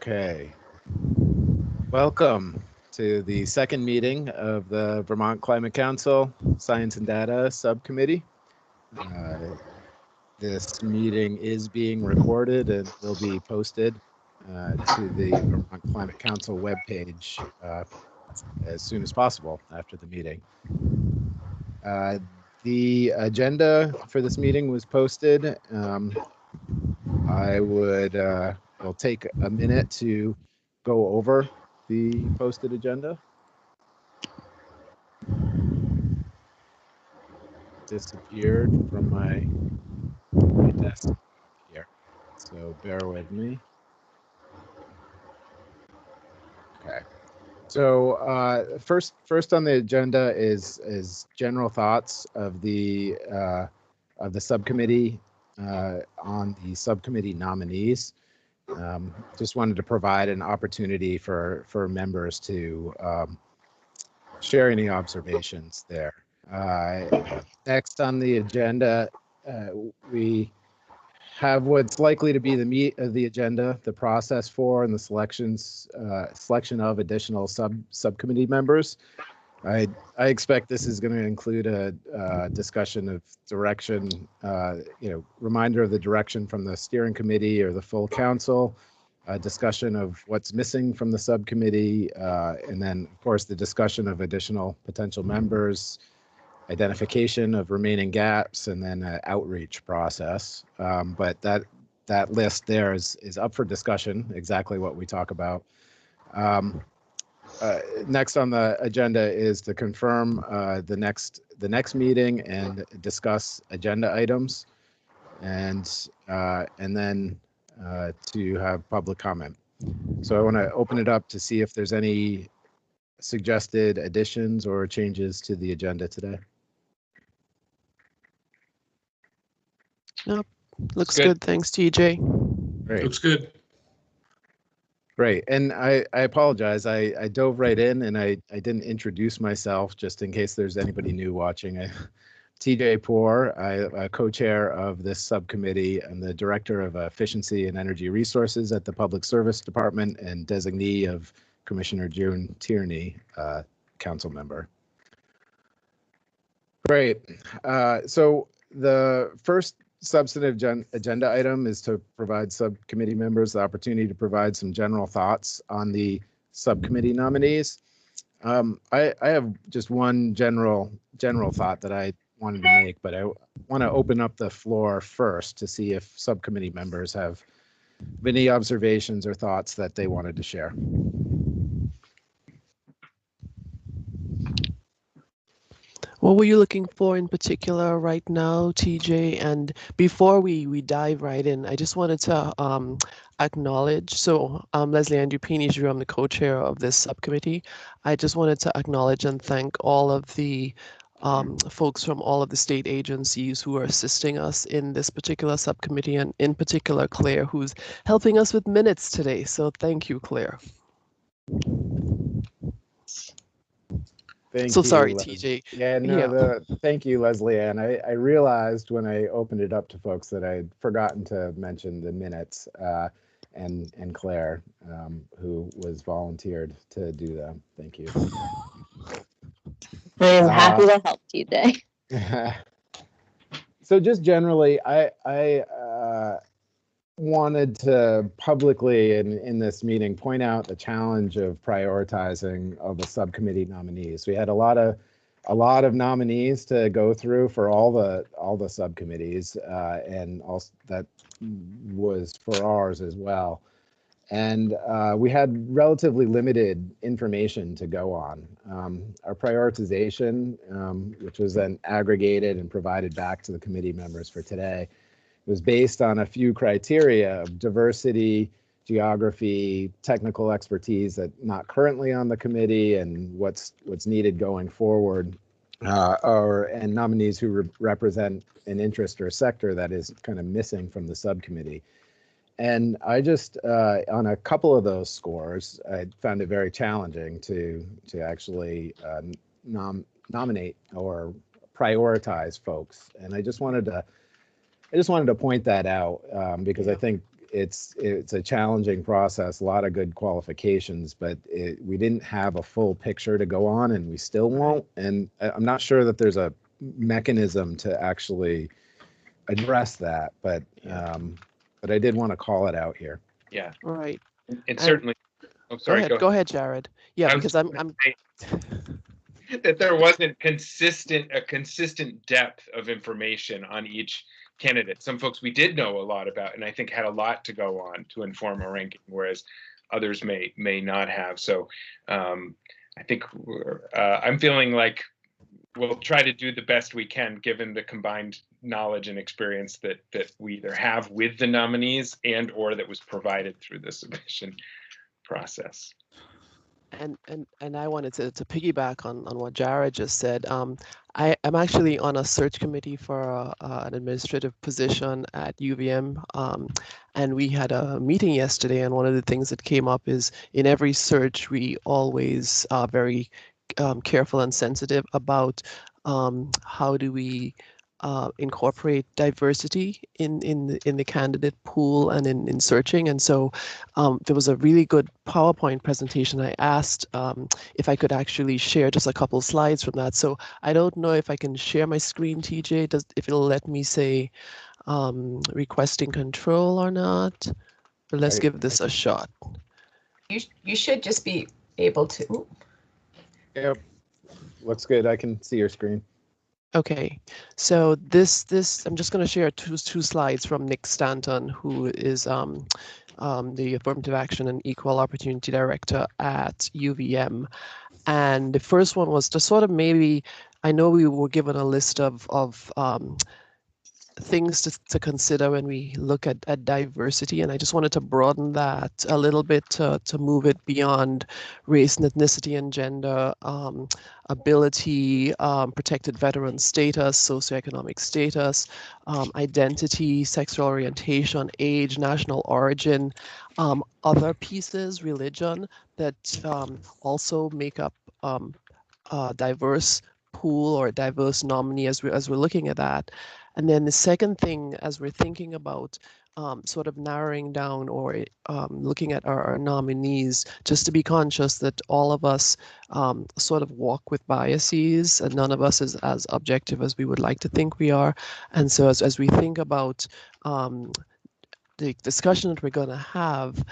Okay. Welcome to the second meeting of the Vermont Climate Council Science and Data Subcommittee. This meeting is being recorded and will be posted to the Vermont Climate Council webpage as soon as possible after the meeting. The agenda for this meeting was posted. We'll take a minute to go over the posted agenda. Disappeared from my desk here, so bear with me. Okay. So first on the agenda is general thoughts of the subcommittee on the subcommittee nominees. Just wanted to provide an opportunity for members to share any observations there. Next on the agenda, we have what's likely to be the meat of the agenda, the process for and the selection of additional subcommittee members. I expect this is going to include a discussion of direction, reminder of the direction from the steering committee or the full council, a discussion of what's missing from the subcommittee, and then, of course, the discussion of additional potential members, identification of remaining gaps, and then an outreach process. But that list there is up for discussion, exactly what we talk about. Next on the agenda is to confirm the next meeting and discuss agenda items, and then to have public comment. So I want to open it up to see if there's any suggested additions or changes to the agenda today. Nope. Looks good. Thanks, TJ. Great. Looks good. Great. And I apologize. I dove right in and I didn't introduce myself just in case there's anybody new watching. TJ Poor, I'm co-chair of this subcommittee and the director of efficiency and energy resources at the Public Service Department and designee of Commissioner June Tierney, council member. Great. So the first substantive agenda item is to provide subcommittee members the opportunity to provide some general thoughts on the subcommittee nominees. I have just one general thought that I wanted to make, but I want to open up the floor first to see if subcommittee members have any observations or thoughts that they wanted to share. What were you looking for in particular right now, TJ? And before we dive right in, I just wanted to acknowledge, so Leslie Ann Dupini, I'm the co-chair of this subcommittee. I just wanted to acknowledge and thank all of the folks from all of the state agencies who are assisting us in this particular subcommittee, and in particular Claire, who's helping us with minutes today. So thank you, Claire. Thank you, sorry, TJ. Yeah, no, thank you, Leslie Ann. I realized when I opened it up to folks that I'd forgotten to mention the minutes and Claire, who was volunteered to do them. Thank you. I'm happy to help, TJ. So just generally, I wanted to publicly in this meeting point out the challenge of prioritizing of the subcommittee nominees. We had a lot of nominees to go through for all the subcommittees, and also that was for ours as well. And we had relatively limited information to go on. Our prioritization, which was then aggregated and provided back to the committee members for today, was based on a few criteria of diversity, geography, technical expertise that not currently on the committee, and what's needed going forward, and nominees who represent an interest or a sector that is kind of missing from the subcommittee. And I just, on a couple of those scores, I found it very challenging to actually nominate or prioritize folks. And I just wanted to point that out because I think it's a challenging process, a lot of good qualifications, but we didn't have a full picture to go on, and we still won't. And I'm not sure that there's a mechanism to actually address that, but I did want to call it out here. Yeah. Right. And certainly. Oh, sorry. Go ahead, Jared. Yeah, because I'm that there wasn't a consistent depth of information on each candidate. Some folks we did know a lot about, and I think had a lot to go on to inform our ranking, whereas others may not have. So I think I'm feeling like we'll try to do the best we can given the combined knowledge and experience that we either have with the nominees and or that was provided through the submission process. And I wanted to piggyback on what Jared just said. I am actually on a search committee for an administrative position at UVM, and we had a meeting yesterday, and one of the things that came up is in every search we always are very careful and sensitive about how do we incorporate diversity in the candidate pool and in searching. And so there was a really good PowerPoint presentation. I asked if I could actually share just a couple slides from that. So I don't know if I can share my screen, TJ, if it'll let me say requesting control or not. But let's give this a shot. You should just be able to. Yep, looks good. I can see your screen. Okay, so this I'm just going to share two slides from Nick Stanton, who is the Affirmative Action and Equal Opportunity Director at UVM. And the first one was to sort of maybe, I know we were given a list of things to consider when we look at diversity, and I just wanted to broaden that a little bit to move it beyond race and ethnicity and gender, ability, protected veteran status, socioeconomic status, identity, sexual orientation, age, national origin, other pieces, religion, that also make up a diverse pool or a diverse nominee as we're looking at that. And then the second thing, as we're thinking about sort of narrowing down or looking at our nominees, just to be conscious that all of us sort of walk with biases, and none of us is as objective as we would like to think we are. And so as we think about the discussion that we're going to have,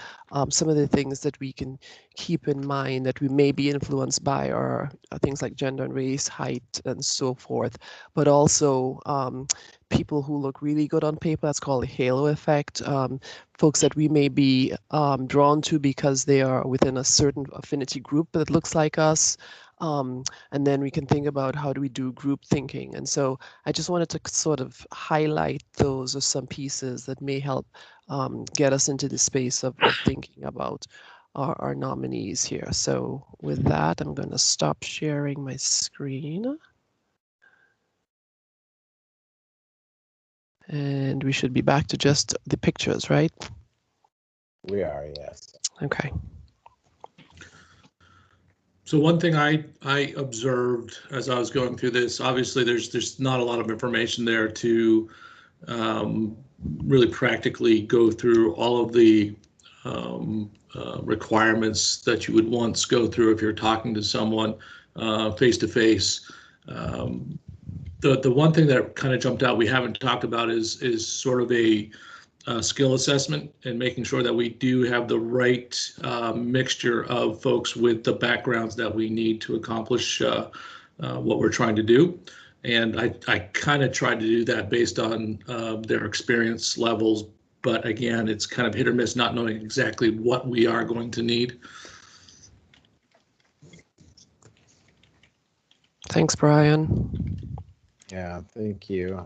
some of the things that we can keep in mind that we may be influenced by are things like gender and race, height, and so forth, but also people who look really good on paper. That's called the halo effect. Folks that we may be drawn to because they are within a certain affinity group that looks like us. And then we can think about how do we do group thinking. And so I just wanted to sort of highlight those as some pieces that may help get us into the space of thinking about our nominees here. So with that, I'm going to stop sharing my screen. And we should be back to just the pictures, right? We are, yes. Okay. So one thing I observed as I was going through this, obviously there's not a lot of information there to really practically go through all of the requirements that you would once go through if you're talking to someone face to face. The one thing that kind of jumped out we haven't talked about is sort of a skill assessment and making sure that we do have the right mixture of folks with the backgrounds that we need to accomplish what we're trying to do. And I kind of tried to do that based on their experience levels. But again, it's kind of hit or miss, not knowing exactly what we are going to need. Thanks, Brian. Yeah, thank you.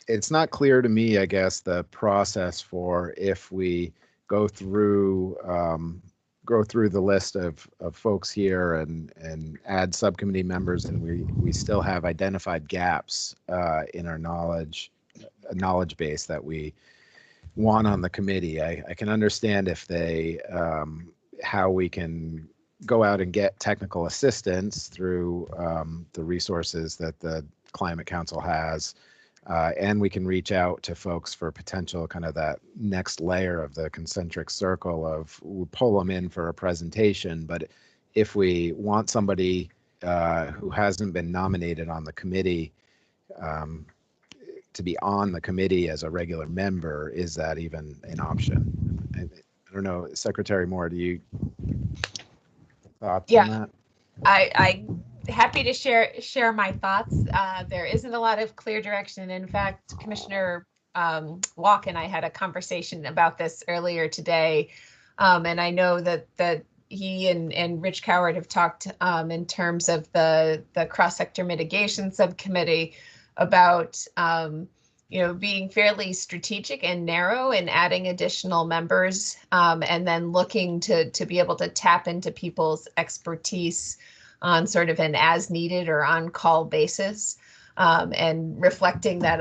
It's not clear to me, I guess, the process for if we go through the list of folks here and add subcommittee members, and we still have identified gaps in our knowledge base that we want on the committee. I can understand if they how we can go out and get technical assistance through the resources that the Climate Council has. And we can reach out to folks for potential kind of that next layer of the concentric circle of we'll pull them in for a presentation. But if we want somebody who hasn't been nominated on the committee to be on the committee as a regular member, is that even an option? I don't know, Secretary Moore, do you thoughts on that? I'm happy to share my thoughts. There isn't a lot of clear direction. In fact, Commissioner Walk and I had a conversation about this earlier today, and I know that he and Rich Coward have talked in terms of the cross-sector mitigation subcommittee about being fairly strategic and narrow and adding additional members, and then looking to be able to tap into people's expertise on sort of an as needed or on call basis, and reflecting that,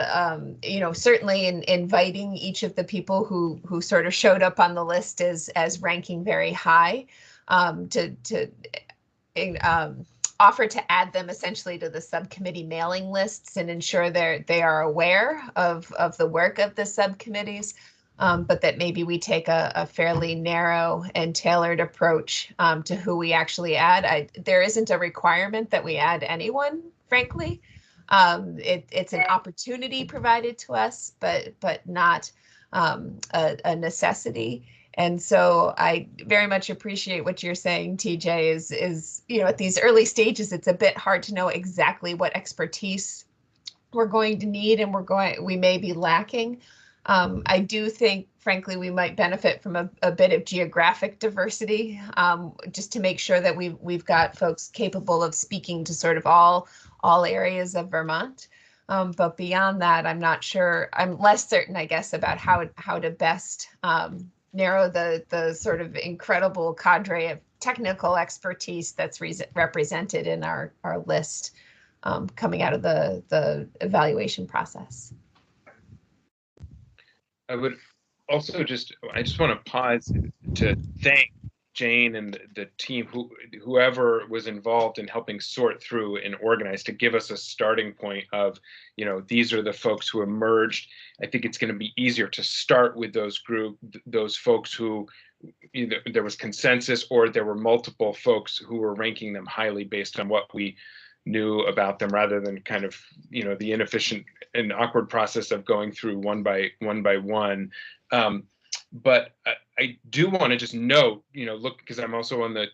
certainly in inviting each of the people who sort of showed up on the list as ranking very high, to offer to add them essentially to the subcommittee mailing lists and ensure they are aware of the work of the subcommittees, but that maybe we take a fairly narrow and tailored approach to who we actually add. There isn't a requirement that we add anyone, frankly. It's an opportunity provided to us, but not a necessity. And so I very much appreciate what you're saying, TJ, is at these early stages, it's a bit hard to know exactly what expertise we're going to need and we may be lacking. I do think, frankly, we might benefit from a bit of geographic diversity, just to make sure that we've got folks capable of speaking to sort of all areas of Vermont. But beyond that, I'm not sure. I'm less certain, I guess, about how to best narrow the sort of incredible cadre of technical expertise that's represented in our list coming out of the evaluation process. I would also I just want to pause to thank Jane and the team, whoever was involved in helping sort through and organize to give us a starting point of, these are the folks who emerged. I think it's going to be easier to start with those folks who either there was consensus or there were multiple folks who were ranking them highly based on what we knew about them, rather than kind of, the inefficient and awkward process of going through one by one. But I do want to just note, look, because I'm also on the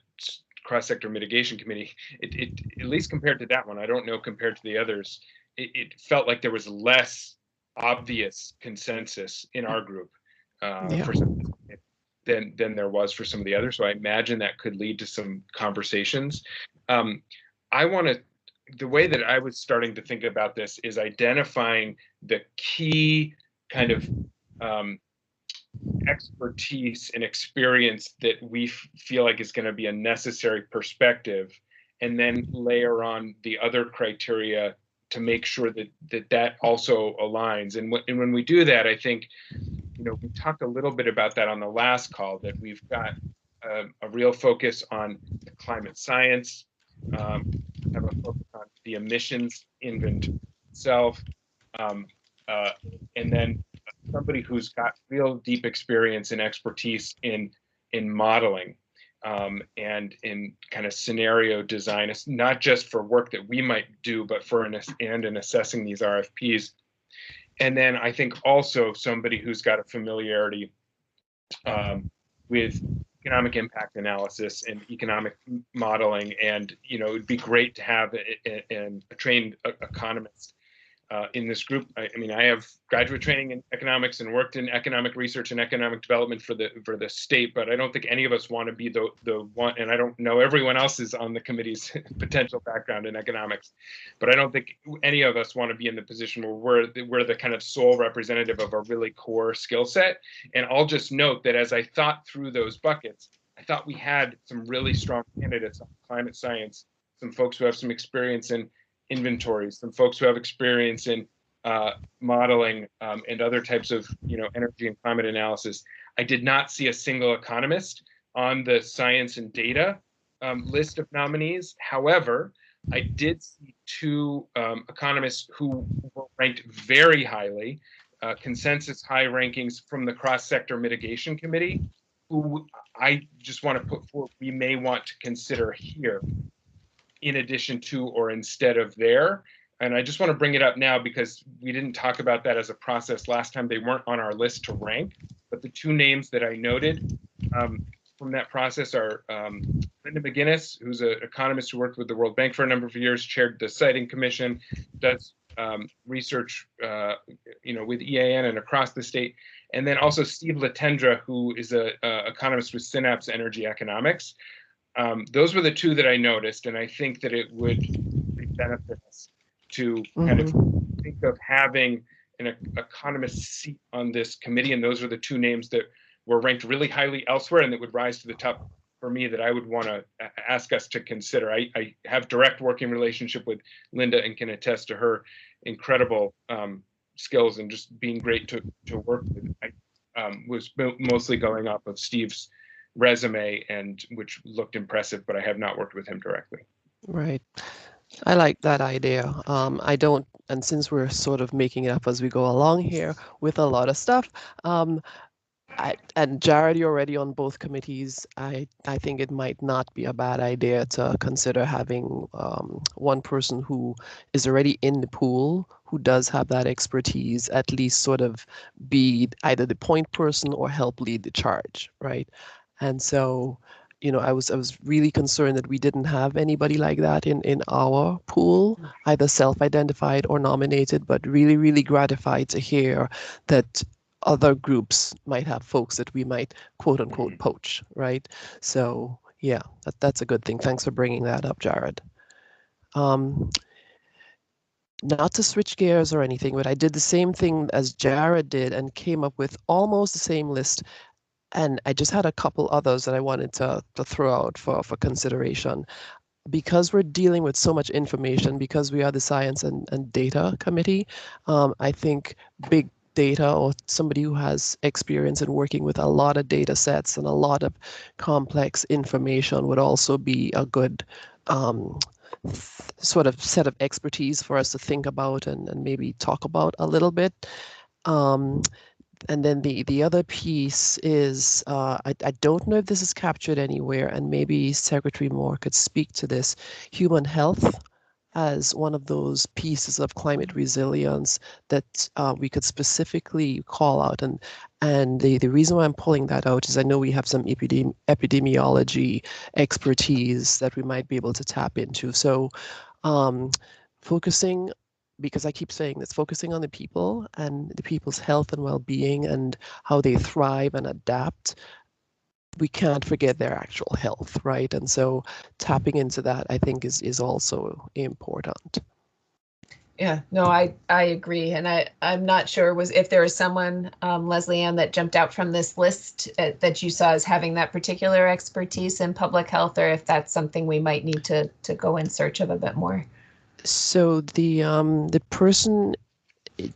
cross-sector mitigation committee, it at least compared to that one, I don't know compared to the others, it felt like there was less obvious consensus in our group for some than there was for some of the others. So I imagine that could lead to some conversations. The way that I was starting to think about this is identifying the key kind of expertise and experience that we feel like is going to be a necessary perspective, and then layer on the other criteria to make sure that also aligns. And when we do that, I think, we talked a little bit about that on the last call, that we've got a real focus on the climate science, have a focus on the emissions inventory itself, and then somebody who's got real deep experience and expertise in modeling and in kind of scenario design. It's not just for work that we might do, but in assessing these RFPs. And then I think also somebody who's got a familiarity with economic impact analysis and economic modeling. And, it would be great to have a trained economist in this group. I have graduate training in economics and worked in economic research and economic development for the state, but I don't think any of us want to be the one, and I don't know everyone else is on the committee's potential background in economics, but I don't think any of us want to be in the position where we're the kind of sole representative of a really core skill set. And I'll just note that as I thought through those buckets, I thought we had some really strong candidates on climate science, some folks who have some experience in inventories, some folks who have experience in modeling and other types of energy and climate analysis. I did not see a single economist on the science and data list of nominees. However, I did see two economists who were ranked very highly, consensus high rankings from the Cross-Sector Mitigation Committee, who I just want to put forward, we may want to consider here in addition to or instead of there. And I just want to bring it up now because we didn't talk about that as a process last time. They weren't on our list to rank, but the two names that I noted from that process are Linda McGinnis, who's an economist who worked with the World Bank for a number of years, chaired the Siting Commission, does research, with EAN and across the state, and then also Steve Latendra, who is an economist with Synapse Energy Economics. Those were the two that I noticed, and I think that it would benefit us to kind of think of having an economist seat on this committee, and those are the two names that were ranked really highly elsewhere and that would rise to the top for me that I would want to ask us to consider. I have direct working relationship with Linda and can attest to her incredible skills and just being great to work with. I was mostly going off of Steve's resume, and which looked impressive, but I have not worked with him directly. Right. I like that idea. I don't, and since we're sort of making it up as we go along here with a lot of stuff, and Jared, you're already on both committees. I think it might not be a bad idea to consider having one person who is already in the pool, who does have that expertise, at least sort of be either the point person or help lead the charge, right? And so, I was really concerned that we didn't have anybody like that in our pool, either self-identified or nominated, but really, really gratified to hear that other groups might have folks that we might quote unquote poach, right? So yeah, that's a good thing. Thanks for bringing that up, Jared. Not to switch gears or anything, but I did the same thing as Jared did and came up with almost the same list. And I just had a couple others that I wanted to throw out for consideration. Because we're dealing with so much information, because we are the Science and Data Committee, I think big data or somebody who has experience in working with a lot of data sets and a lot of complex information would also be a good sort of set of expertise for us to think about and maybe talk about a little bit. And then the other piece is, I don't know if this is captured anywhere, and maybe Secretary Moore could speak to this, human health as one of those pieces of climate resilience that we could specifically call out. And the reason why I'm pulling that out is I know we have some epidemiology expertise that we might be able to tap into. So focusing, because I keep saying this, focusing on the people and the people's health and well-being and how they thrive and adapt, we can't forget their actual health, right? And so tapping into that, I think, is also important. Yeah, no, I agree. And I'm not sure if there was someone, Leslie Ann, that jumped out from this list that you saw as having that particular expertise in public health, or if that's something we might need to go in search of a bit more. So the person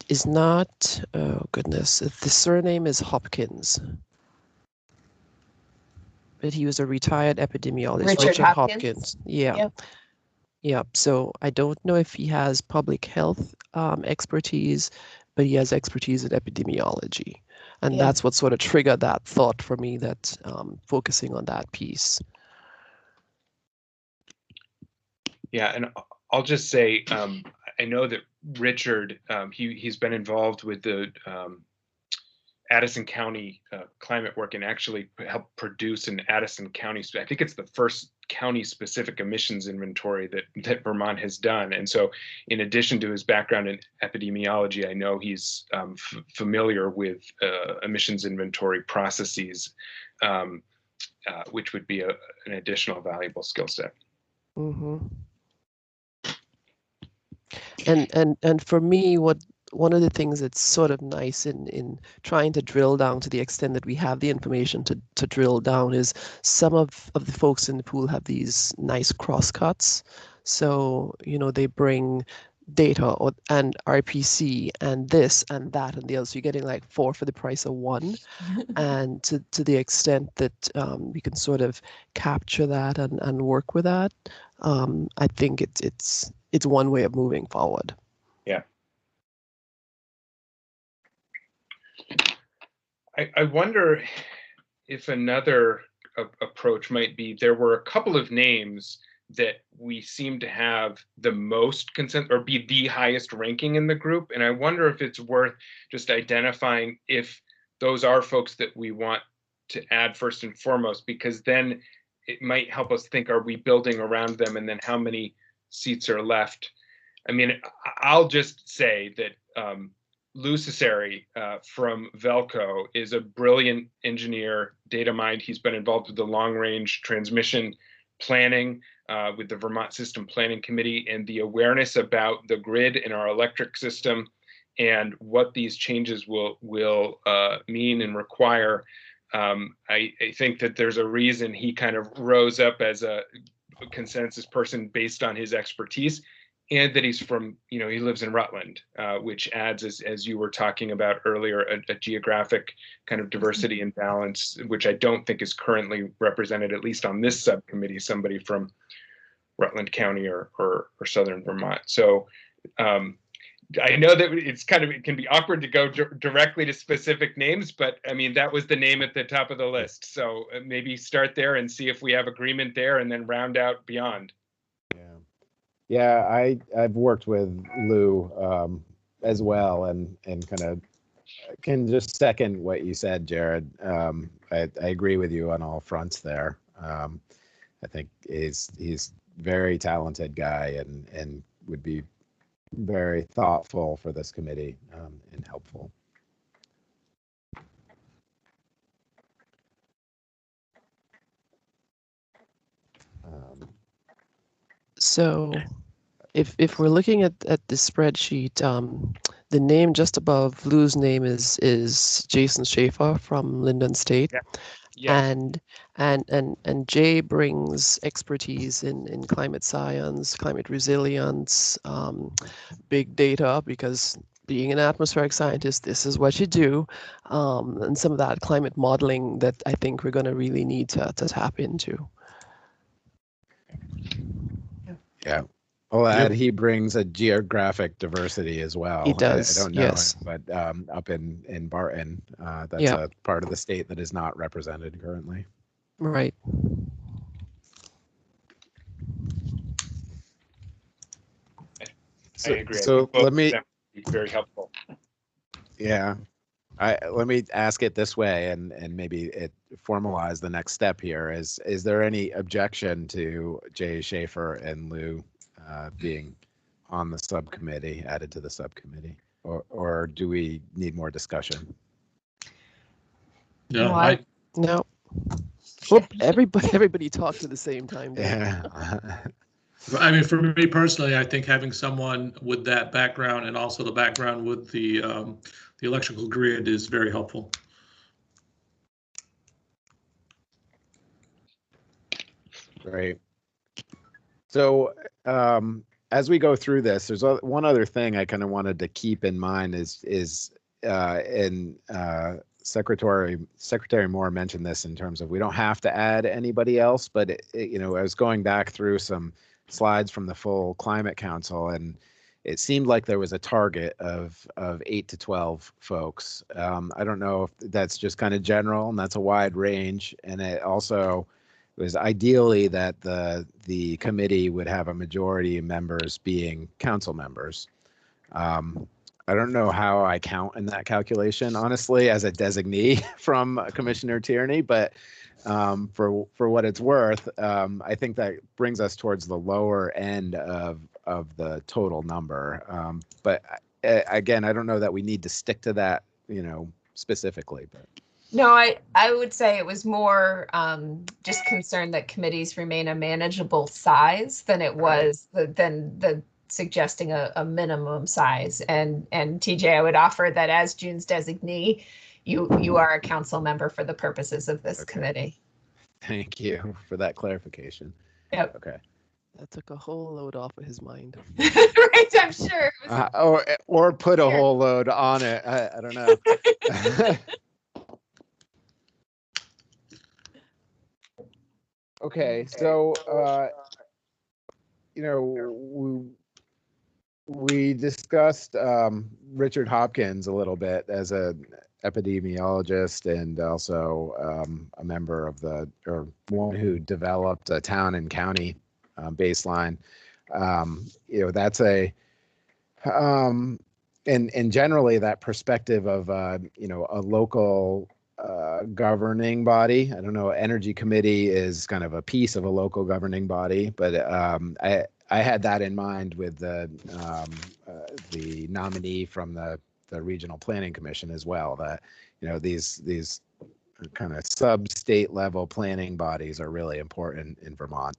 is not, oh goodness, the surname is Hopkins. But he was a retired epidemiologist, Richard Hopkins. Yeah. Yep. So I don't know if he has public health expertise, but he has expertise in epidemiology. And that's what sort of triggered that thought for me, that focusing on that piece. Yeah, and I'll just say, I know that Richard, he's been involved with the Addison County climate work and actually helped produce an Addison County, I think it's the first county-specific emissions inventory that Vermont has done. And so in addition to his background in epidemiology, I know he's familiar with emissions inventory processes, which would be an additional valuable skill set. Mm-hmm. And for me, one of the things that's sort of nice in trying to drill down to the extent that we have the information to drill down is some of the folks in the pool have these nice crosscuts. So, they bring data and RPC and this and that and the other. So you're getting like 4 for the price of 1. And to the extent that we can sort of capture that and work with that, I think it's one way of moving forward. Yeah. I wonder if another approach might be, there were a couple of names that we seem to have the most consent or be the highest ranking in the group. And I wonder if it's worth just identifying if those are folks that we want to add first and foremost, because then it might help us think, are we building around them? And then how many seats are left? I mean, I'll just say that Lou Cesari from Velco is a brilliant engineer, data mind. He's been involved with the long range transmission planning with the Vermont System Planning Committee, and the awareness about the grid in our electric system and what these changes will mean and require. I think that there's a reason he kind of rose up as a consensus person based on his expertise, and that he's from, he lives in Rutland, which adds, as you were talking about earlier, a geographic kind of diversity and balance, which I don't think is currently represented, at least on this subcommittee, somebody from Rutland County or Southern Vermont. So I know that it can be awkward to go directly to specific names, but I mean, that was the name at the top of the list. So maybe start there and see if we have agreement there, and then round out beyond. Yeah, I've worked with Lou as well, and kind of can just second what you said, Jared. I agree with you on all fronts there. I think he's very talented guy and would be very thoughtful for this committee and helpful. So if we're looking at the spreadsheet, the name just above Lou's name is Jason Schaefer from Lyndon State. Yeah. Yes. And Jay brings expertise in climate science, climate resilience, big data, because being an atmospheric scientist, this is what you do, and some of that climate modeling that I think we're going to really need to tap into. Yeah. Well, and he brings a geographic diversity as well. He does. I don't know, yes. But up in Barton, that's Yeah. a part of the state that is not represented currently. Right. I agree. So let me. Very helpful. Yeah. Let me ask it this way, and maybe it formalize the next step here. Is there any objection to Jay Schaefer and Lou being on the subcommittee, added to the subcommittee, or do we need more discussion? No, No. Whoop, everybody talked at the same time. Yeah. I mean, for me personally, I think having someone with that background and also the background with the electrical grid is very helpful. Great. So as we go through this, there's one other thing I kind of wanted to keep in mind is Secretary Moore mentioned this in terms of we don't have to add anybody else, but I was going back through some slides from the full Climate Council, and it seemed like there was a target of 8 to 12 folks. I don't know if that's just kind of general, and that's a wide range, and it also was ideally that the committee would have a majority of members being council members. I don't know how I count in that calculation, honestly, as a designee from Commissioner Tierney, but for what it's worth, I think that brings us towards the lower end of the total number. But again, I don't know that we need to stick to that, specifically. But no, I would say it was more just concerned that committees remain a manageable size than it was than the suggesting a minimum size. And TJ, I would offer that as June's designee, you are a council member for the purposes of this committee. Thank you for that clarification. Yep. Okay. That took a whole load off of his mind. Right, I'm sure. It was- Or put a Here. whole load on it. I don't know. Okay, so you know, we discussed Richard Hopkins a little bit as an epidemiologist and also a member of or one who developed a town and county baseline. You know, that's and generally that perspective of you know, a local governing body. I don't know, energy committee is kind of a piece of a local governing body, but I had that in mind with the nominee from the regional planning commission as well, that, you know, these kind of sub-state level planning bodies are really important in Vermont.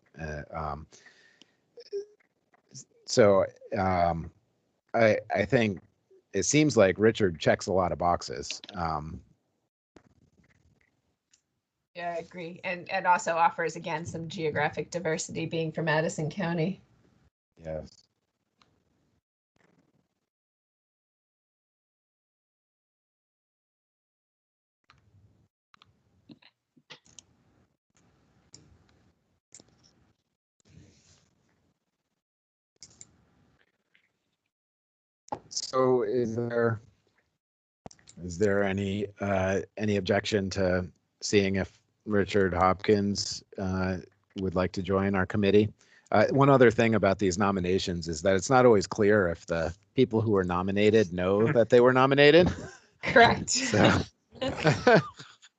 So I think it seems like Richard checks a lot of boxes. Yeah, I agree. And also offers, again, some geographic diversity being from Madison County. Yes. So is there any objection to seeing if Richard Hopkins would like to join our committee? One other thing about these nominations is that it's not always clear if the people who are nominated know that they were nominated. Correct. So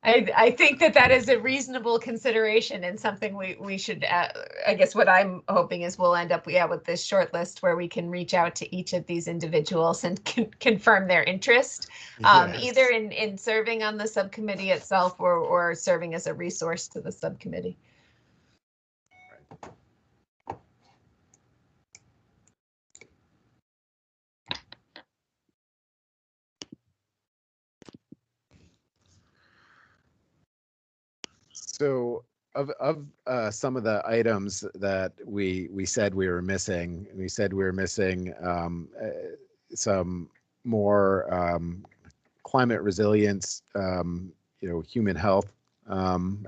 I think that is a reasonable consideration and something we should, I guess what I'm hoping is we'll end up with this short list where we can reach out to each of these individuals and confirm their interest, yes. either in serving on the subcommittee itself or serving as a resource to the subcommittee. So of some of the items that we said we were missing, some more climate resilience, you know, human health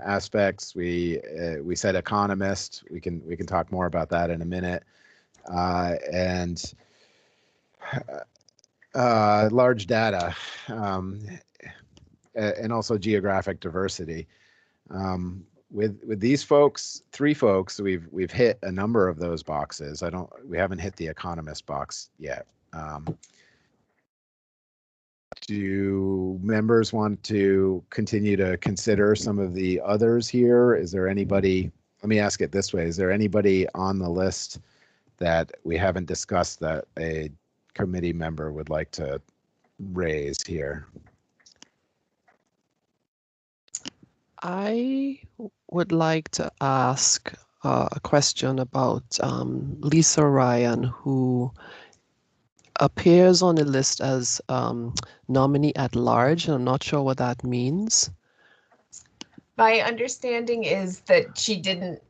aspects. We said economist. We can talk more about that in a minute, and large data, and also geographic diversity. With these folks, three folks, we've hit a number of those boxes. We haven't hit the economist box yet. Do members want to continue to consider some of the others here? Is there anybody, let me ask it this way, is there anybody on the list that we haven't discussed that a committee member would like to raise here? I would like to ask a question about Lisa Ryan, who appears on the list as nominee at large, and I'm not sure what that means. My understanding is that she didn't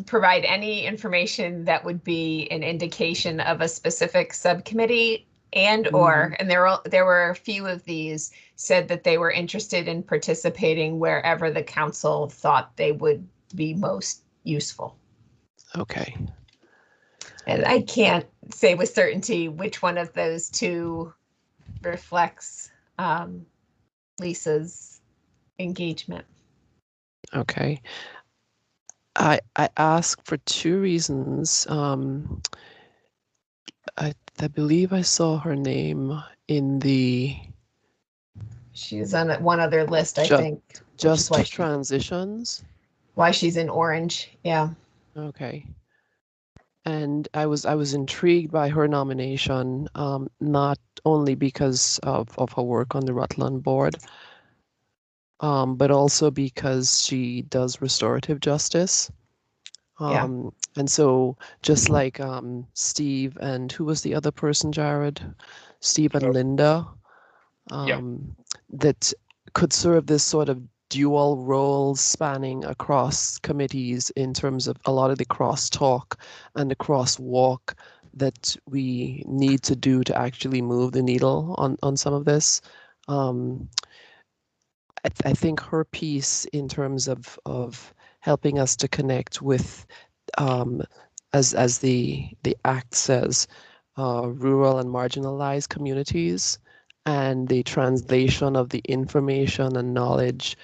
provide any information that would be an indication of a specific subcommittee and there were a few of these said that they were interested in participating wherever the council thought they would be most useful. Okay. And I can't say with certainty which one of those two reflects Lisa's engagement. Okay. I ask for two reasons. I believe I saw her name in the. She's on one other list, I think. Just transitions. Why she's in orange, yeah. Okay. And I was intrigued by her nomination, not only because of her work on the Rutland board, but also because she does restorative justice. And so just like Steve and who was the other person, Jared? Steve and Linda, that could serve this sort of dual roles spanning across committees in terms of a lot of the crosstalk and the crosswalk that we need to do to actually move the needle on some of this. I think her piece in terms of helping us to connect with, as the act says, rural and marginalized communities, and the translation of the information and knowledge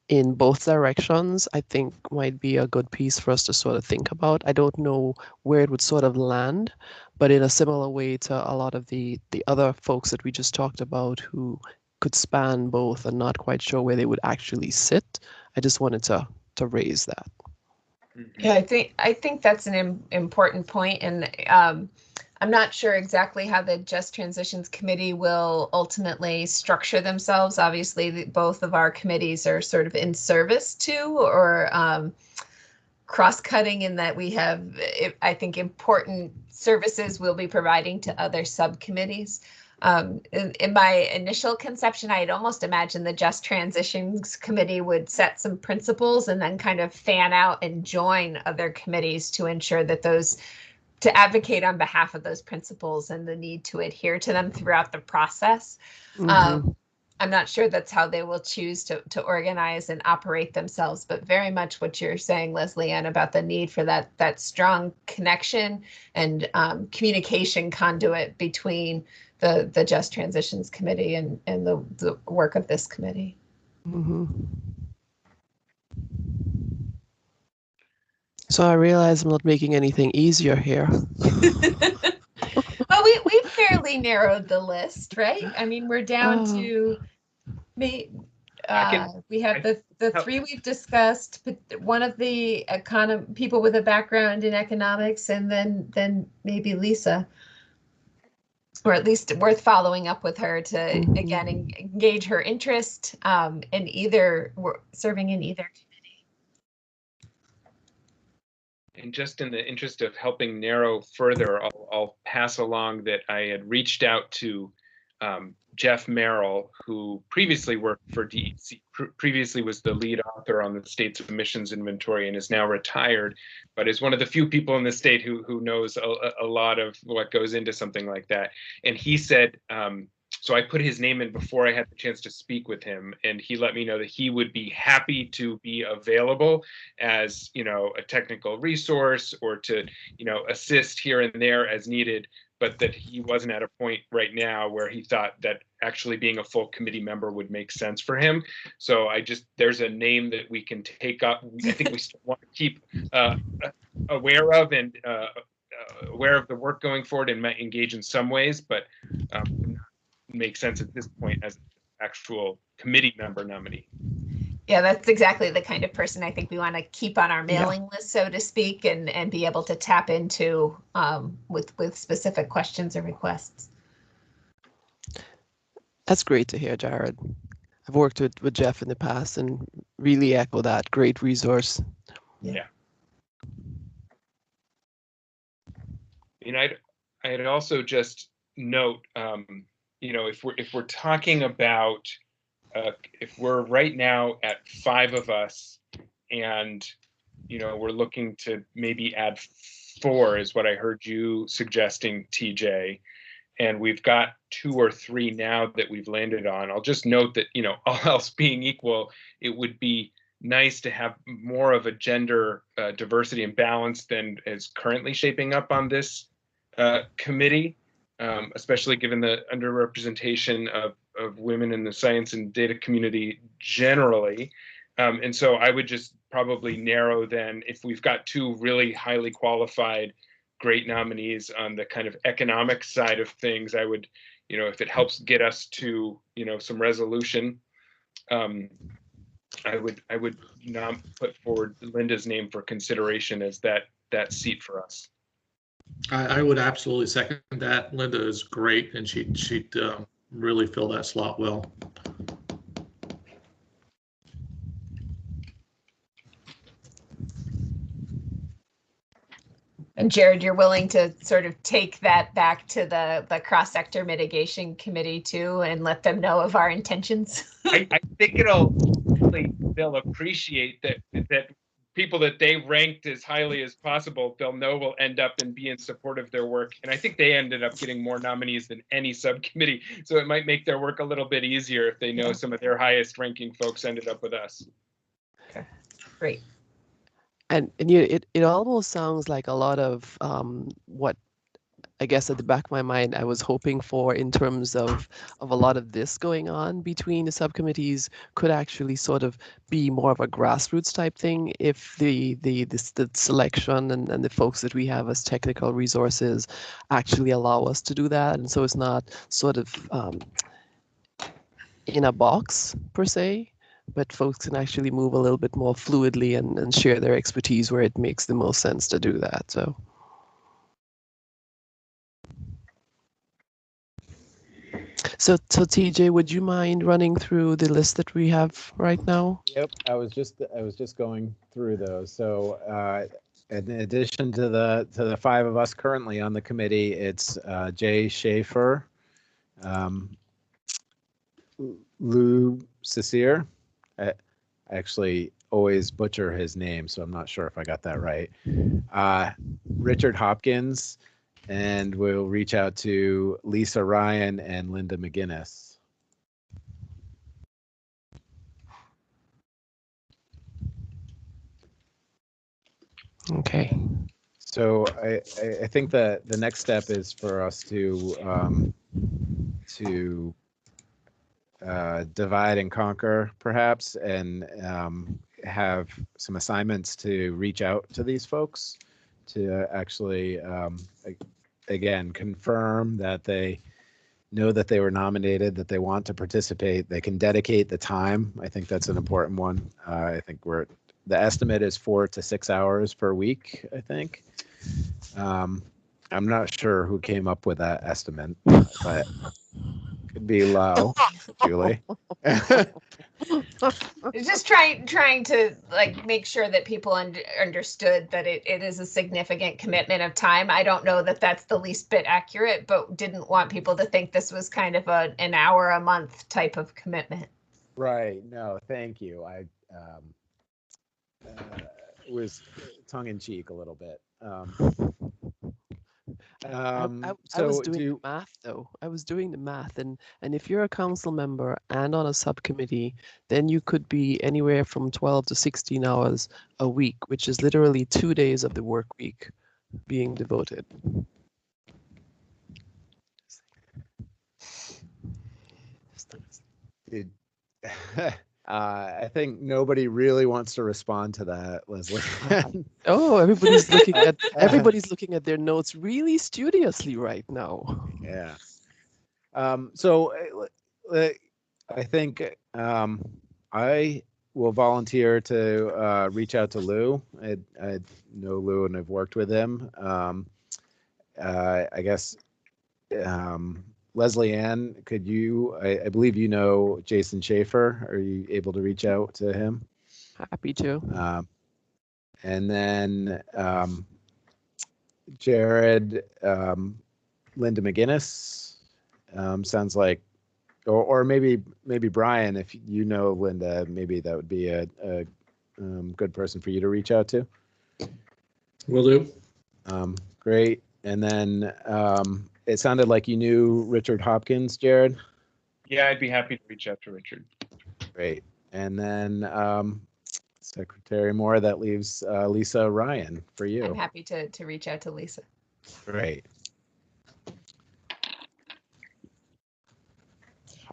in both directions, I think might be a good piece for us to sort of think about. I don't know where it would sort of land, but in a similar way to a lot of the other folks that we just talked about who could span both and not quite sure where they would actually sit. I just wanted to raise that. Yeah, I think that's an important point, and I'm not sure exactly how the Just Transitions Committee will ultimately structure themselves. Obviously, both of our committees are sort of in service to or cross-cutting in that we have, I think, important services we'll be providing to other subcommittees. In my initial conception, I had almost imagined the Just Transitions Committee would set some principles and then kind of fan out and join other committees to ensure that to advocate on behalf of those principles and the need to adhere to them throughout the process. Mm-hmm. I'm not sure that's how they will choose to organize and operate themselves, but very much what you're saying, Leslie Ann, about the need for that strong connection and communication conduit between the Just Transitions Committee and the work of this committee. Mm-hmm. So I realize I'm not making anything easier here. Well, we've fairly narrowed the list, right? I mean, we're down to we have the three we've discussed, but one of the people with a background in economics, and then maybe Lisa, or at least worth following up with her to again engage her interest in serving in either committee. And just in the interest of helping narrow further, I'll pass along that I had reached out to Jeff Merrill, who previously worked for DEC, previously was the lead author on the state's emissions inventory and is now retired, but is one of the few people in the state who knows a lot of what goes into something like that. And he said, so I put his name in before I had the chance to speak with him, and he let me know that he would be happy to be available as, a technical resource or to, assist here and there as needed, but that he wasn't at a point right now where he thought that actually being a full committee member would make sense for him. So there's a name that we can take up. I think we still want to keep aware of and aware of the work going forward and might engage in some ways, but make sense at this point as an actual committee member nominee. Yeah, that's exactly the kind of person I think we want to keep on our mailing list, so to speak, and be able to tap into with specific questions or requests. That's great to hear, Jared. I've worked with Jeff in the past and really echo that. Great resource. Yeah. I'd also just note, if we're talking about if we're right now at 5 of us and, we're looking to maybe add 4 is what I heard you suggesting, TJ, and we've got 2 or 3 now that we've landed on. I'll just note that, all else being equal, it would be nice to have more of a gender diversity and balance than is currently shaping up on this committee, especially given the underrepresentation of women in the science and data community generally. And so I would just probably narrow then, if we've got 2 really highly qualified, great nominees on the kind of economic side of things, I would, if it helps get us to, some resolution, I would not put forward Linda's name for consideration as that seat for us. I would absolutely second that. Linda is great, and she'd really fill that slot well. And Jared, you're willing to sort of take that back to the cross-sector mitigation committee too, and let them know of our intentions? I think they'll appreciate that people that they ranked as highly as possible, they'll know will end up and be in support of their work. And I think they ended up getting more nominees than any subcommittee. So it might make their work a little bit easier if they know some of their highest ranking folks ended up with us. Okay, great. And it almost sounds like a lot of what I guess at the back of my mind I was hoping for in terms of a lot of this going on between the subcommittees could actually sort of be more of a grassroots type thing if the selection and the folks that we have as technical resources actually allow us to do that. And so it's not sort of in a box per se, but folks can actually move a little bit more fluidly and share their expertise where it makes the most sense to do that. So TJ, would you mind running through the list that we have right now? Yep, I was just going through those. So in addition to the five of us currently on the committee, it's Jay Schaefer, Lou Cecere. I actually always butcher his name, so I'm not sure if I got that right. Richard Hopkins, and we'll reach out to Lisa Ryan and Linda McGinnis. Okay. So I think that the next step is for us to divide and conquer, perhaps, and have some assignments to reach out to these folks to actually, again, confirm that they know that they were nominated, that they want to participate, they can dedicate the time. I think that's an important one. I think the estimate is 4 to 6 hours per week, I think. I'm not sure who came up with that estimate, but could be low, Julie. Just trying to like make sure that people understood that it is a significant commitment of time. I don't know that that's the least bit accurate, but didn't want people to think this was kind of an hour a month type of commitment. Right. No, thank you. I was tongue in cheek a little bit. I was doing the math though. I was doing the math, and if you're a council member and on a subcommittee, then you could be anywhere from 12 to 16 hours a week, which is literally 2 days of the work week being devoted. I think nobody really wants to respond to that, Leslie. Oh, everybody's looking at their notes really studiously right now. Yeah. So I think I will volunteer to reach out to Lou. I know Lou and I've worked with him. I guess Leslie Ann, could you? I believe you know Jason Schaefer. Are you able to reach out to him? Happy to. And then Jared, Linda McGinnis, sounds like, or maybe Brian, if you know Linda, maybe that would be a good person for you to reach out to. Will do. Great. And then it sounded like you knew Richard Hopkins, Jared. Yeah, I'd be happy to reach out to Richard. Great. And then Secretary Moore, that leaves Lisa Ryan for you. I'm happy to reach out to Lisa. Great.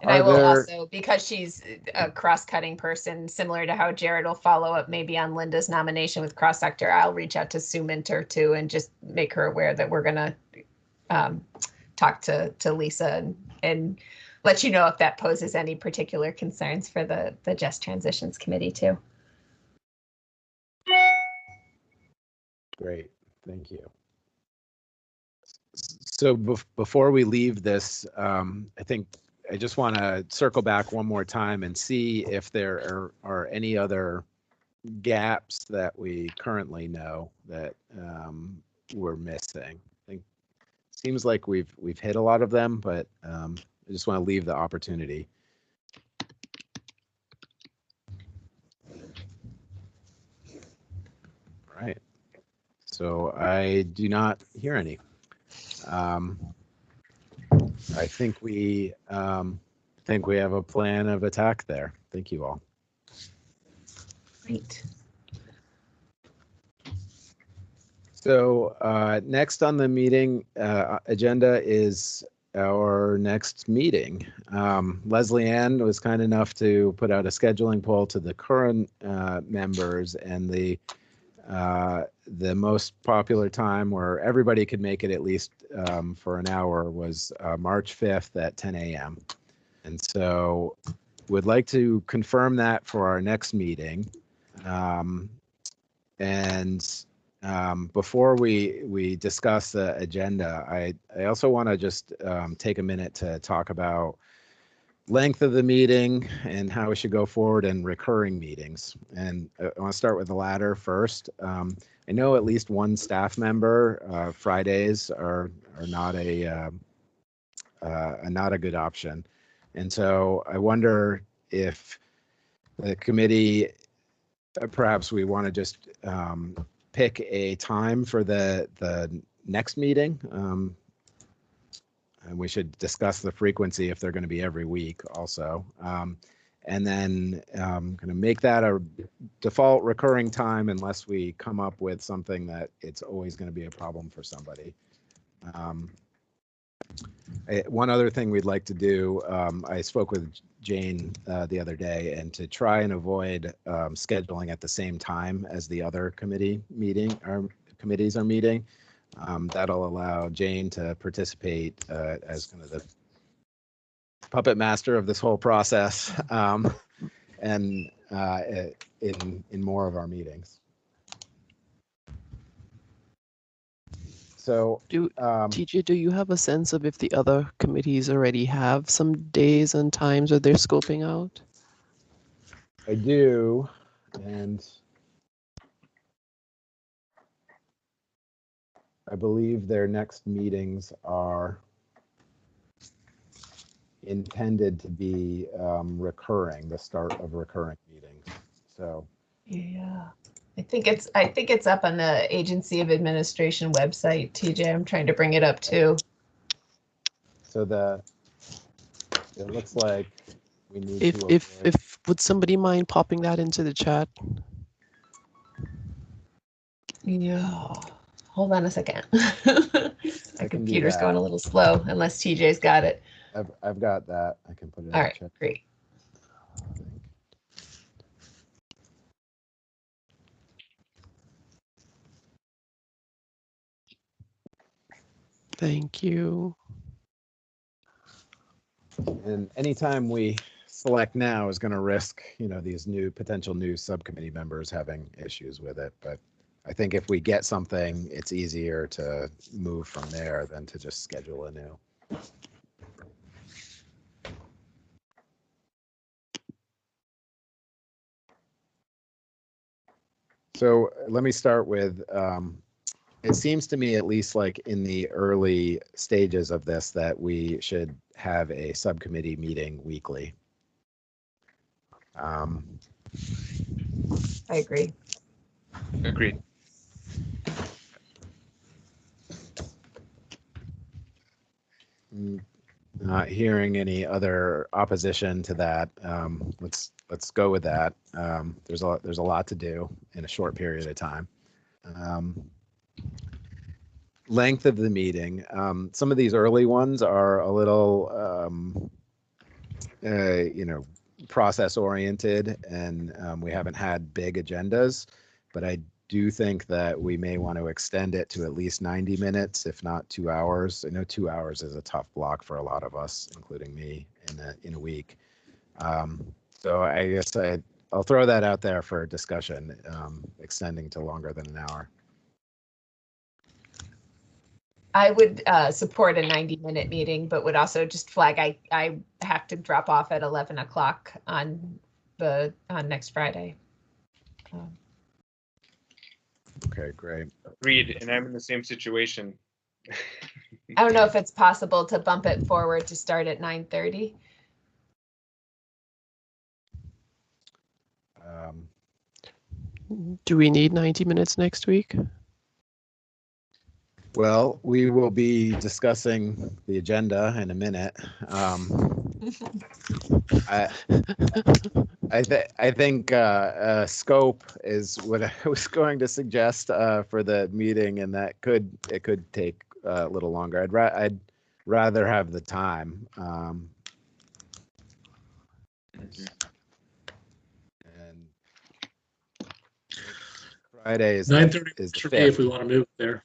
And I will also, because she's a cross-cutting person, similar to how Jared will follow up maybe on Linda's nomination with cross-sector, I'll reach out to Sue Minter too and just make her aware that we're going to talk to Lisa and let you know if that poses any particular concerns for the Just Transitions Committee too. Great, thank you. So before we leave this, I think I just want to circle back one more time and see if there are any other gaps that we currently know that we're missing? I think seems like we've hit a lot of them, but I just want to leave the opportunity. Right. So I do not hear any. I think we have a plan of attack there. Thank you all. Great. So next on the meeting agenda is our next meeting. Leslie Ann was kind enough to put out a scheduling poll to the current members, and the most popular time where everybody could make it at least for an hour was March 5th at 10 a.m. And so would like to confirm that for our next meeting. Before we discuss the agenda, I also want to just take a minute to talk about length of the meeting and how we should go forward in recurring meetings. And I want to start with the latter first. I know at least one staff member Fridays are not a good option, and so I wonder if the committee perhaps we want to just pick a time for the next meeting. And we should discuss the frequency if they're going to be every week also. And then going to make that a default recurring time unless we come up with something that it's always going to be a problem for somebody. One other thing we'd like to do, I spoke with Jane the other day, and to try and avoid scheduling at the same time as the other committees are meeting. That'll allow Jane to participate as kind of the puppet master of this whole process, and in more of our meetings. So, TJ, do you have a sense of if the other committees already have some days and times that they're scoping out? I do, and I believe their next meetings are intended to be recurring, the start of recurring meetings. So Yeah, I think it's up on the Agency of Administration website, TJ. I'm trying to bring it up too. So it looks like we need if would somebody mind popping that into the chat? Yeah. Hold on a second. My computer's going a little slow unless TJ's got it. I've got that. I can put it in All right, the chat. great. Thank you. And anytime we select now is going to risk, these potential new subcommittee members having issues with it. But I think if we get something, it's easier to move from there than to just schedule anew. So let me start with, it seems to me, at least like in the early stages of this, that we should have a subcommittee meeting weekly. I agree. Agreed. Not hearing any other opposition to that. Let's go with that. There's a lot to do in a short period of time. Length of the meeting. Some of these early ones are a little, process oriented, and we haven't had big agendas, but I do think that we may want to extend it to at least 90 minutes, if not 2 hours. I know 2 hours is a tough block for a lot of us, including me, in a week. So I guess I'll throw that out there for discussion, extending to longer than an hour. I would support a 90-minute meeting, but would also just flag I have to drop off at 11 o'clock on next Friday. Okay, great. Agreed, and I'm in the same situation. I don't know if it's possible to bump it forward to start at 9:30. Do we need 90 minutes next week? Well, we will be discussing the agenda in a minute. I think scope is what I was going to suggest for the meeting, and that it could take a little longer. I'd rather have the time. And Friday is 9:30 is the for me if 5th. we want to move there.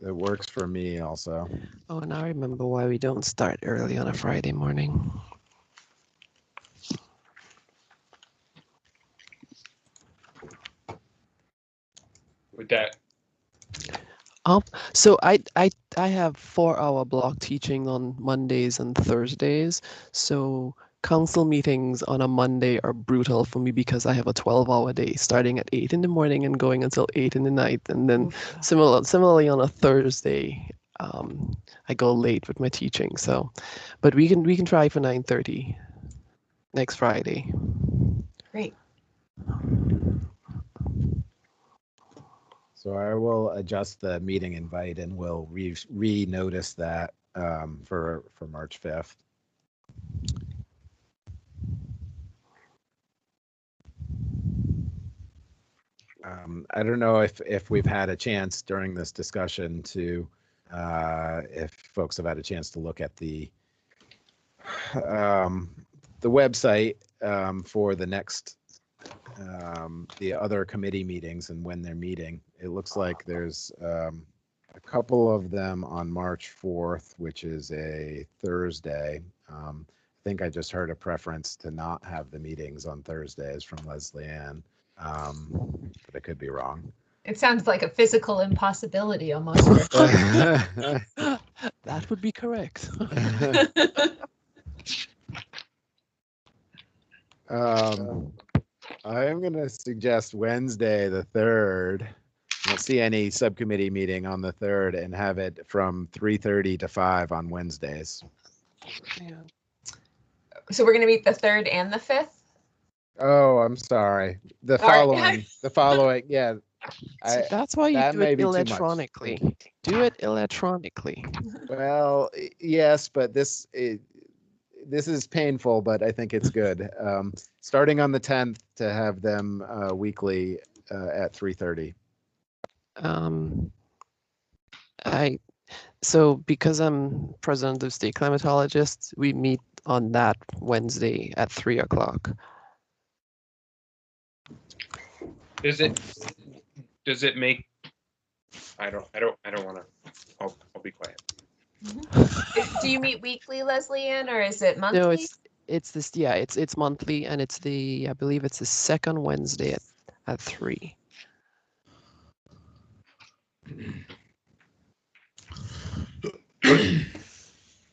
It works for me also. Oh, and I remember why we don't start early on a Friday morning. With that, So I have 4-hour block teaching on Mondays and Thursdays. So council meetings on a Monday are brutal for me because I have a 12-hour day starting at 8 in the morning and going until 8 in the night. And then similarly on a Thursday, I go late with my teaching. So, but we can try for 9:30 next Friday. Great. So I will adjust the meeting invite and we'll re-notice that for March 5th. I don't know if we've had a chance during this discussion to, if folks have had a chance to look at the website for the next, the other committee meetings and when they're meeting. It looks like there's a couple of them on March 4th, which is a Thursday. I think I just heard a preference to not have the meetings on Thursdays from Leslie Ann. But I could be wrong. It sounds like a physical impossibility almost. That would be correct. I am going to suggest Wednesday, the 3rd. I don't see any subcommittee meeting on the 3rd, and have it from 3:30 to 5 on Wednesdays. Yeah. So we're going to meet the 3rd and the 5th? Oh, I'm sorry. The Sorry. following, yeah. That's why you that do may it be too much. electronically. Do it electronically. Well, yes, but this is painful, but I think it's good. Starting on the 10th to have them weekly at 3:30. So because I'm president of state climatologists, we meet on that Wednesday at 3 o'clock. does it make? I don't want to. I'll be quiet. Do you meet weekly, Leslie Ann, or is it monthly? No, it's monthly, and I believe it's the second Wednesday at 3.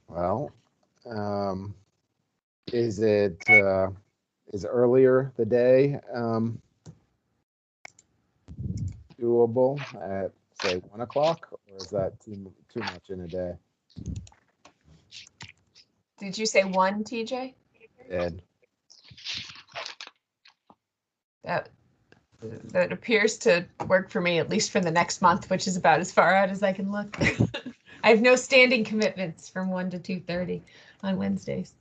Well, is earlier the day doable at say 1 o'clock, or is that too much in a day? Did you say 1, TJ? Ed? That appears to work for me, at least for the next month, which is about as far out as I can look. I have no standing commitments from 1 to 2:30 on Wednesdays.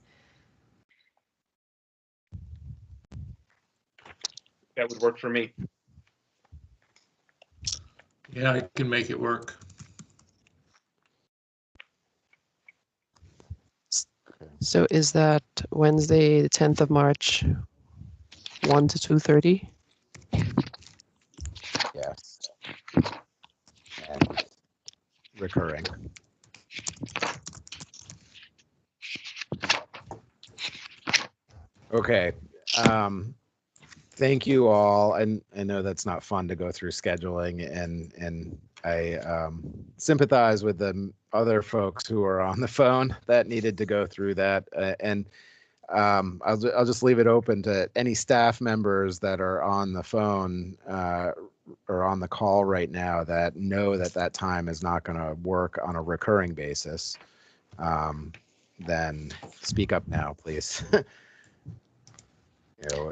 That would work for me. Yeah, I can make it work. So is that Wednesday, the 10th of March, 1 to 2:30? Yes. And recurring. Okay. Thank you all. And I know that's not fun to go through scheduling, and I sympathize with the other folks who are on the phone that needed to go through that. And I'll just leave it open to any staff members that are on the phone or on the call right now that know that that time is not going to work on a recurring basis. Then speak up now, please.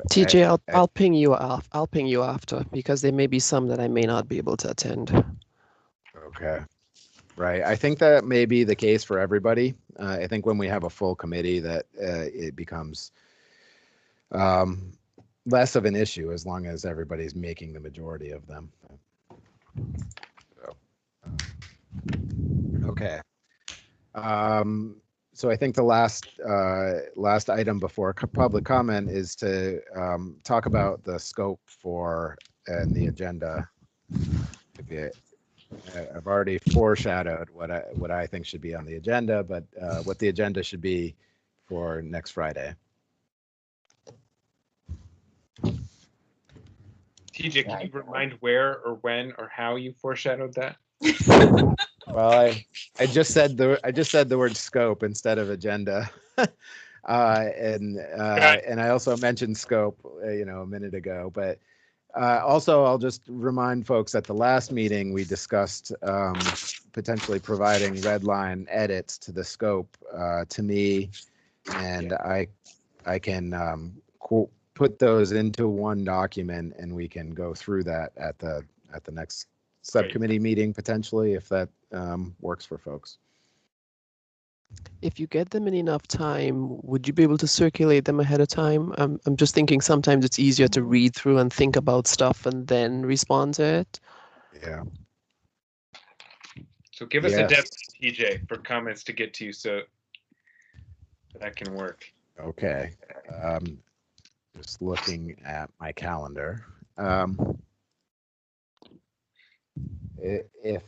TJ, I'll ping you off. I'll ping you after because there may be some that I may not be able to attend. Okay. Right. I think that may be the case for everybody. I think when we have a full committee that it becomes less of an issue as long as everybody's making the majority of them. So, okay. So I think the last item before public comment is to talk about the scope for and the agenda. I've already foreshadowed what I think should be on the agenda, but what the agenda should be for next Friday. TJ, can you remind where or when or how you foreshadowed that? Well, I just said the word scope instead of agenda, and I also mentioned scope, a minute ago. But also, I'll just remind folks at the last meeting we discussed potentially providing red line edits to the scope to me, and I can put those into one document, and we can go through that at the next subcommittee meeting potentially, if that works for folks. If you get them in enough time, would you be able to circulate them ahead of time? I'm just thinking sometimes it's easier to read through and think about stuff and then respond to it. Yeah. So give us a deadline, TJ, for comments to get to you so that can work. Okay. Just looking at my calendar. If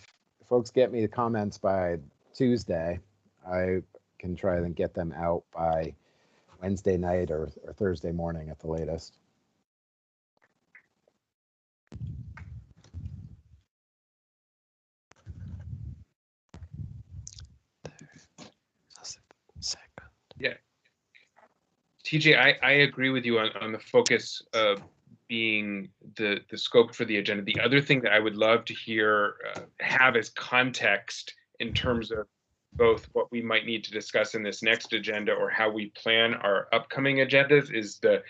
folks get me the comments by Tuesday, I can try and get them out by Wednesday night or Thursday morning at the latest. Yeah. TJ, I agree with you on the focus of being the scope for the agenda. The other thing that I would love to hear have as context in terms of both what we might need to discuss in this next agenda or how we plan our upcoming agendas is the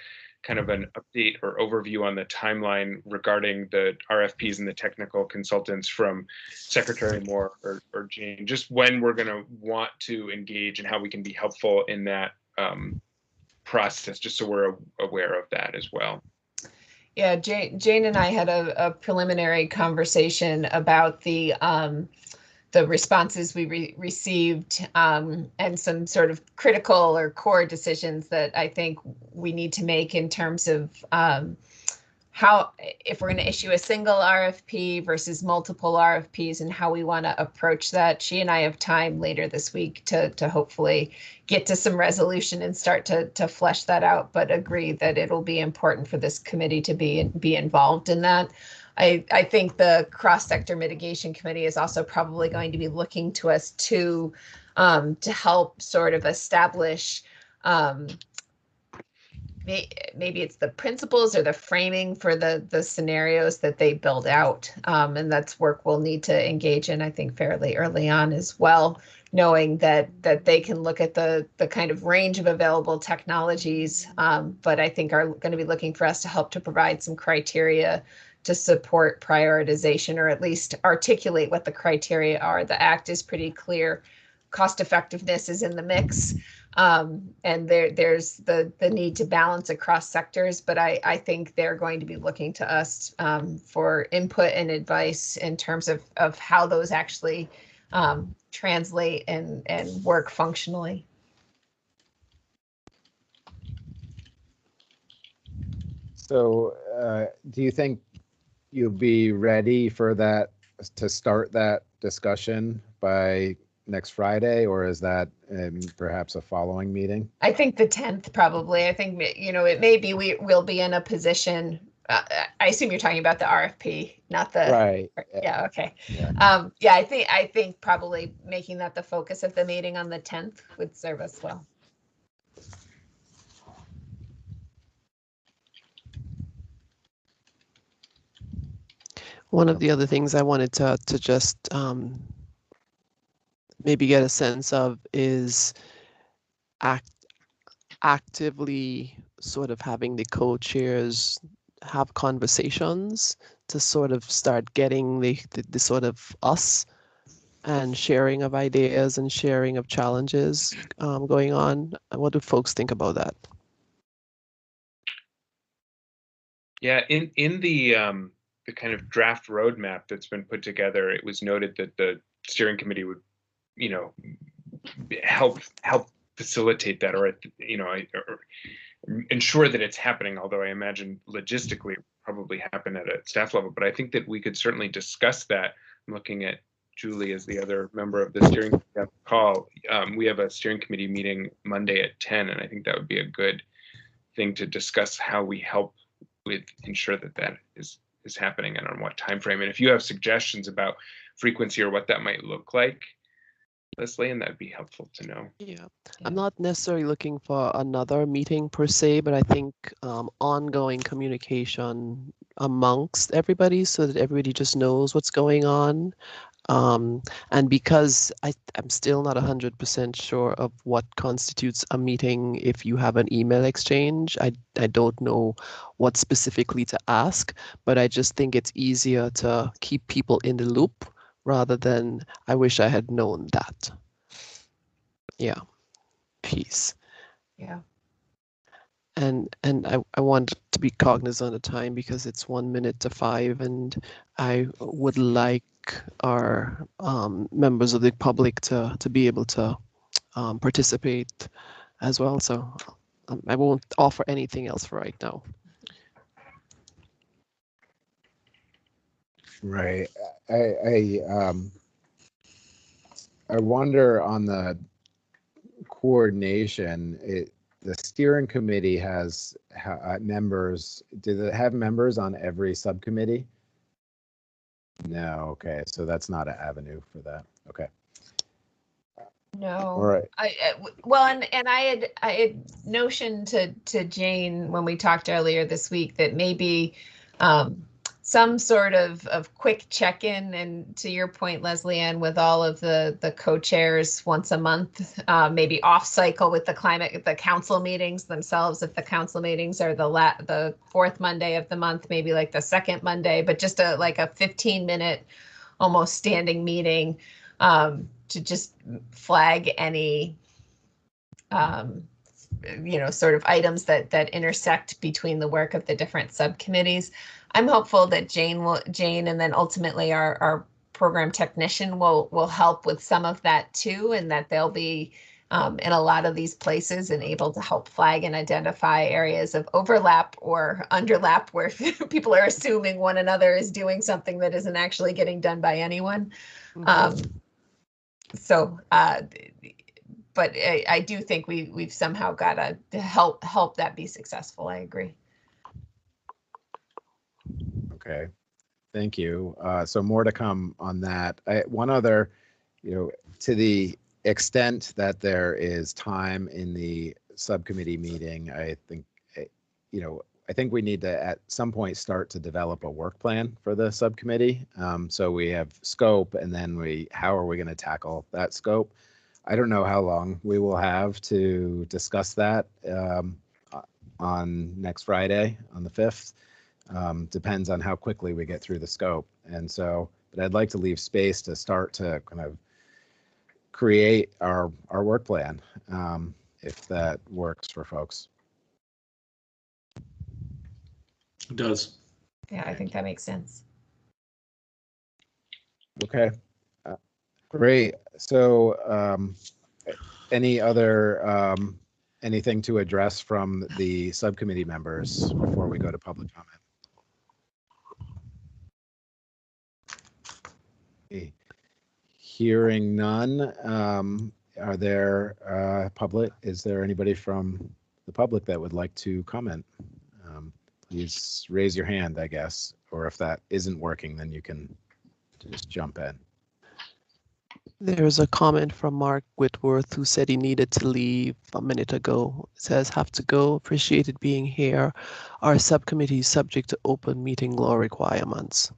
kind of an update or overview on the timeline regarding the RFPs and the technical consultants from Secretary Moore or Jane, just when we're going to want to engage and how we can be helpful in that process, just so we're aware of that as well. Yeah, Jane and I had a preliminary conversation about the responses we received and some sort of critical or core decisions that I think we need to make in terms of how, if we're going to issue a single RFP versus multiple RFPs and how we want to approach that. She and I have time later this week to hopefully get to some resolution and start to flesh that out, but agree that it'll be important for this committee to be involved in that. I think the cross-sector mitigation committee is also probably going to be looking to us to help sort of establish maybe it's the principles or the framing for the scenarios that they build out. And that's work we'll need to engage in, I think, fairly early on as well, knowing that they can look at the kind of range of available technologies, but I think are going to be looking for us to help to provide some criteria to support prioritization, or at least articulate what the criteria are. The Act is pretty clear. Cost effectiveness is in the mix. And there's the need to balance across sectors, but I think they're going to be looking to us for input and advice in terms of how those actually translate and work functionally. So do you think you'll be ready for that, to start that discussion by next Friday, or is that perhaps a following meeting? I think the 10th probably. I think, it may be we'll be in a position. I assume you're talking about the RFP, not the. Right. Yeah. Okay. Yeah. Yeah. I think probably making that the focus of the meeting on the 10th would serve us well. One of the other things I wanted to just maybe get a sense of is actively sort of having the co-chairs have conversations to sort of start getting the sort of us and sharing of ideas and sharing of challenges going on. What do folks think about that? Yeah, in the kind of draft roadmap that's been put together, it was noted that the steering committee would, you know, help facilitate that, or you know, or ensure that it's happening. Although I imagine logistically it would probably happen at a staff level, but I think that we could certainly discuss that. I'm looking at Julie as the other member of the steering committee call. We have a steering committee meeting Monday at 10, and I think that would be a good thing to discuss how we help with ensure that that is happening and on what time frame. And if you have suggestions about frequency or what that might look like, Leslie, and that'd be helpful to know. Yeah, I'm not necessarily looking for another meeting per se, but I think ongoing communication amongst everybody so that everybody just knows what's going on. And because I'm still not 100% sure of what constitutes a meeting if you have an email exchange, I don't know what specifically to ask, but I just think it's easier to keep people in the loop rather than I wish I had known that. Yeah, peace. Yeah. And I want to be cognizant of time because it's 1 minute to 5, and I would like our members of the public to be able to participate as well. So I won't offer anything else for right now. Right. I wonder on the coordination. The steering committee has members. Do they have members on every subcommittee? No. Okay, so that's not an avenue for that. Okay. No. All right. Well, and I had notion to Jane when we talked earlier this week that maybe some sort of quick check-in, and to your point, Leslie Ann, with all of the co-chairs once a month, maybe off cycle with the council meetings themselves. If the council meetings are the fourth Monday of the month, maybe like the second Monday, but just like a 15-minute almost standing meeting to just flag any sort of items that intersect between the work of the different subcommittees. I'm hopeful that Jane and then ultimately our program technician will help with some of that too, and that they'll be in a lot of these places and able to help flag and identify areas of overlap or underlap where people are assuming one another is doing something that isn't actually getting done by anyone. But I do think we've somehow got to help that be successful. I agree. Okay, thank you. So more to come on that. One other, to the extent that there is time in the subcommittee meeting, I think, I think we need to at some point start to develop a work plan for the subcommittee. So we have scope, and then how are we going to tackle that scope? I don't know how long we will have to discuss that on next Friday, on the 5th. Depends on how quickly we get through the scope. And so, but I'd like to leave space to start to kind of create our work plan, if that works for folks. It does. Yeah, I think that makes sense. Okay, great. So any other, anything to address from the subcommittee members before we go to public comment? Okay. Hearing none, are there is there anybody from the public that would like to comment? Please raise your hand, I guess, or if that isn't working, then you can just jump in. There's a comment from Mark Whitworth who said he needed to leave a minute ago. It says, have to go, appreciated being here. Our subcommittee is subject to open meeting law requirements.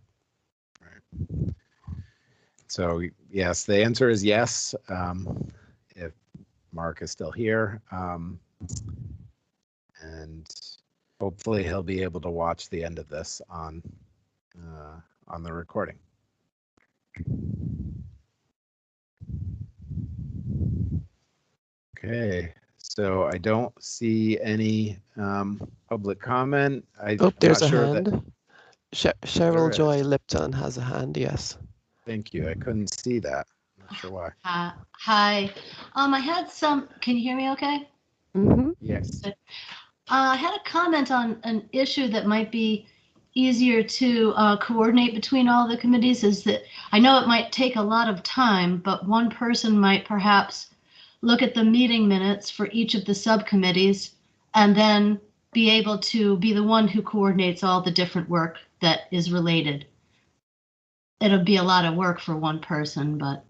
So yes, the answer is yes. If Mark is still here, and hopefully he'll be able to watch the end of this on the recording. Okay, so I don't see any public comment. I'm There's not a sure hand. that Cheryl there Joy is. Lipton has a hand, yes. Thank you. I couldn't see that. Not sure why. Hi. I had some. Can you hear me okay? Mm-hmm. Yes. I had a comment on an issue that might be easier to coordinate between all the committees. Is that I know it might take a lot of time, but one person might perhaps look at the meeting minutes for each of the subcommittees and then be able to be the one who coordinates all the different work that is related. It'll be a lot of work for one person, but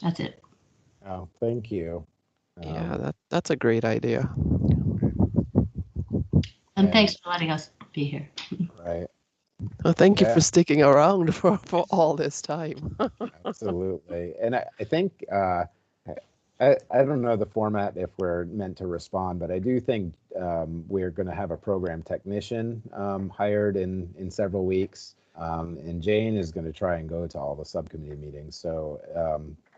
that's it. Oh, thank you. Yeah, that's a great idea. And thanks for letting us be here. Right. Well, thank you Yeah. for sticking around for all this time. Absolutely. And I think I don't know the format if we're meant to respond, but I do think we're going to have a program technician hired in several weeks. And Jane is going to try and go to all the subcommittee meetings. So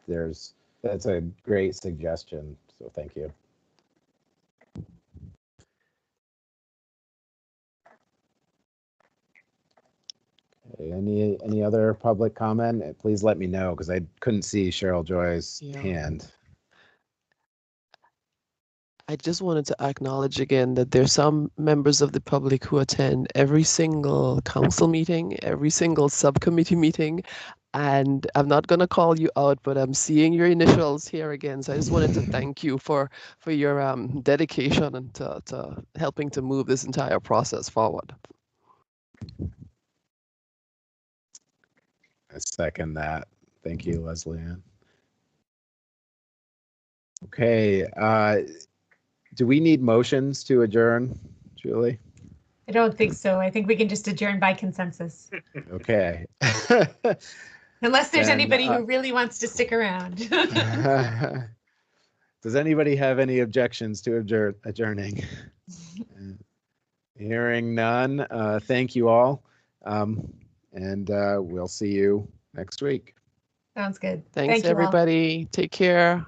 that's a great suggestion. So thank you. Okay, any other public comment? Please let me know because I couldn't see Cheryl Joy's hand. I just wanted to acknowledge again that there's some members of the public who attend every single council meeting, every single subcommittee meeting, and I'm not going to call you out, but I'm seeing your initials here again. So I just wanted to thank you for your dedication and to helping to move this entire process forward. I second that. Thank you, Leslie Ann. Okay. Do we need motions to adjourn, Julie? I don't think so. I think we can just adjourn by consensus. Okay. Unless there's Then, anybody who really wants to stick around. Does anybody have any objections to adjourning? Hearing none, thank you all. And we'll see you next week. Sounds good. Thanks, Thank you all. everybody. Take care.